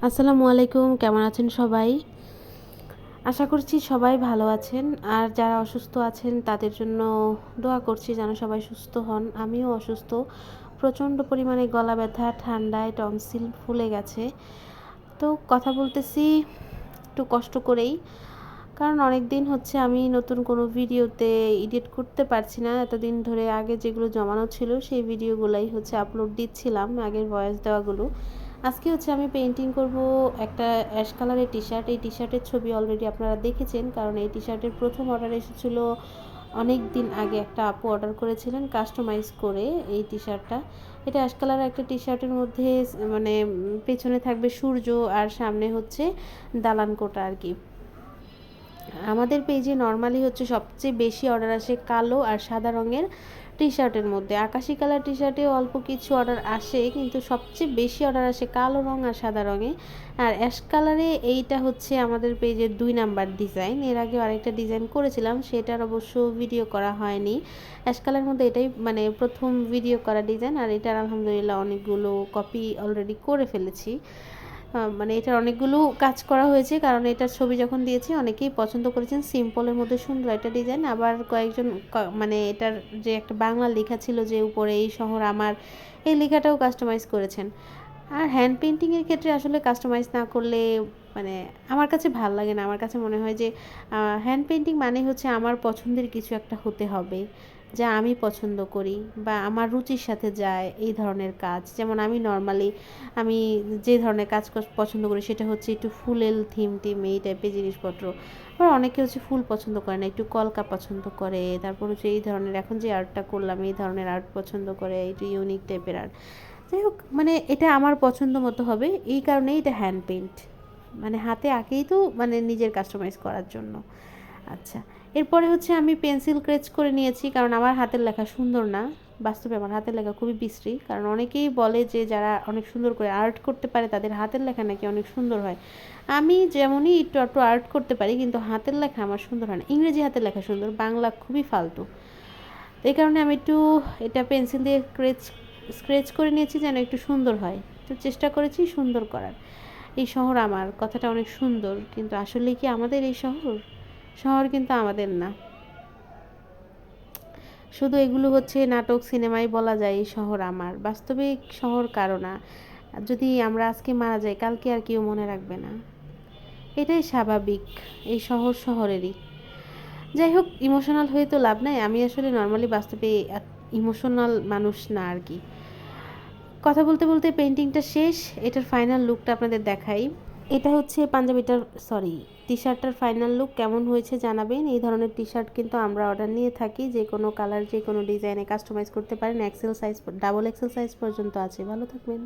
আসসালামু আলাইকুম, কেমন আছেন সবাই? আশা করছি সবাই ভালো আছেন। আর যারা অসুস্থ আছেন তাদের জন্য দোয়া করছি যেন সবাই সুস্থ হন। আমিও অসুস্থ। প্রচণ্ড পরিমাণে গলা ব্যথা, ঠান্ডায় টনসিল ফুলে গেছে। তো কথা বলতেছি একটু কষ্ট করেই। কারণ অনেক দিন হচ্ছে আমি নতুন কোনো ভিডিওতে এডিট করতে পারছি না। এতদিন ধরে আগে যেগুলো জমানো ছিল সেই ভিডিওগুলাই হচ্ছে আপলোড দিচ্ছিলাম, আগের ভয়েস দেওয়াগুলো। আজকে হচ্ছে আমি পেইন্টিং করব একটা অ্যাশ কালারের টি-শার্ট। এই টি-শার্টের ছবি অলরেডি আপনারা দেখেছেন, কারণ এই টি-শার্টের প্রথম অর্ডার এসেছিল অনেক দিন আগে। একটা আপু অর্ডার করেছিলেন কাস্টমাইজ করে এই টি-শার্টটা। এটা অ্যাশ কালারের একটা টি-শার্টের মধ্যে মানে পেছনে থাকবে সূর্য আর সামনে হচ্ছে দালান কোটা আর কি। আমাদের পেজে নর্মালি হচ্ছে সবচেয়ে বেশি অর্ডার আসে কালো আর সাদা রঙের টি শার্টের মধ্যে। আকাশি কালার টি শার্টেও অল্প কিছু অর্ডার আসে, কিন্তু সবচেয়ে বেশি অর্ডার আসে কালো রঙ আর সাদা রঙে। আর অ্যাশ কালারে এইটা হচ্ছে আমাদের পেজের 2 নাম্বার ডিজাইন। এর আগেও আরেকটা ডিজাইন করেছিলাম, সেটার অবশ্য ভিডিও করা হয়নি। অ্যাশ কালারের মধ্যে এটাই মানে প্রথম ভিডিও করা ডিজাইন। আর এটার আলহামদুলিল্লাহ অনেকগুলো কপি অলরেডি করে ফেলেছি। মানে এটার অনেকগুলো কাজ করা হয়েছে, কারণ এটার ছবি যখন দিয়েছি অনেকেই পছন্দ করেছেন। সিম্পলের মধ্যে সুন্দর একটা ডিজাইন। আবার কয়েকজন মানে এটার যে একটা বাংলা লেখা ছিল যে উপরে এই শহর আমার, এই লেখাটাও কাস্টমাইজ করেছেন। আর হ্যান্ড পেইন্টিংয়ের ক্ষেত্রে আসলে কাস্টমাইজ না করলে মানে আমার কাছে ভাল লাগে না। আমার কাছে মনে হয় যে হ্যান্ড পেইন্টিং মানে হচ্ছে আমার পছন্দের কিছু একটা হতে হবে, যা আমি পছন্দ করি বা আমার রুচির সাথে যায় এই ধরনের কাজ। যেমন আমি নর্মালি আমি যে ধরনের কাজ পছন্দ করি সেটা হচ্ছে একটু ফুলেল থিম এই টাইপের জিনিসপত্র। আবার অনেকে হচ্ছে ফুল পছন্দ করে না, একটু কলকা পছন্দ করে। তারপর হচ্ছে এই ধরনের এখন যে আর্টটা করলাম এই ধরনের আর্ট পছন্দ করে, একটু ইউনিক টাইপের আর্ট। যাই হোক, মানে এটা আমার পছন্দ মতো হবে, এই কারণেই এটা হ্যান্ড পেইন্ট, মানে হাতে আঁকেই তো মানে নিজের কাস্টমাইজ করার জন্য। আচ্ছা, এরপরে হচ্ছে আমি পেন্সিল স্কেচ করে নিয়েছি, কারণ আমার হাতের লেখা সুন্দর না। বাস্তবে আমার হাতের লেখা খুবই বিশ্রী। কারণ অনেকেই বলে যে যারা অনেক সুন্দর করে আর্ট করতে পারে তাদের হাতের লেখা নাকি অনেক সুন্দর হয়। আমি যেমনই একটু একটু আর্ট করতে পারি, কিন্তু হাতের লেখা আমার সুন্দর হয় না। ইংরেজি হাতের লেখা সুন্দর, বাংলা খুবই ফালতু। এই কারণে আমি একটু এটা পেন্সিল দিয়ে স্ক্রেচ করে নিয়েছি যেন একটু সুন্দর হয়। একটু চেষ্টা করেছি সুন্দর করার। এই শহর আমার কথাটা অনেক সুন্দর, কিন্তু আসলে কি আমাদের এই শহর? শহর কিন্তু আমাদের না। শুধু এগুলো হচ্ছে নাটক সিনেমায় বলা যায় এই শহর আমার, বাস্তবিক শহর কারো না। যদি আমরা আজকে মারা যাই কালকে আর কেউ মনে রাখবে না, এটাই স্বাভাবিক। এই শহর শহরেরই। যাই হোক, ইমোশনাল হয়ে তো লাভ নাই। আমি আসলে নর্মালি বাস্তবে ইমোশনাল মানুষ না আর কি। কথা বলতে বলতে পেন্টিংটা শেষ। এটার ফাইনাল লুকটা আপনাদের দেখাই। এটা হচ্ছে পাঞ্জাবিটার, সরি, টি শার্টটার ফাইনাল লুক কেমন হয়েছে জানাবেন। এই ধরনের টি শার্ট কিন্তু আমরা অর্ডার নিয়ে থাকি, যে কোনো কালার যে কোনো ডিজাইনে কাস্টমাইজ করতে পারেন। XL size, double XL size পর্যন্ত আছে। ভালো থাকবেন।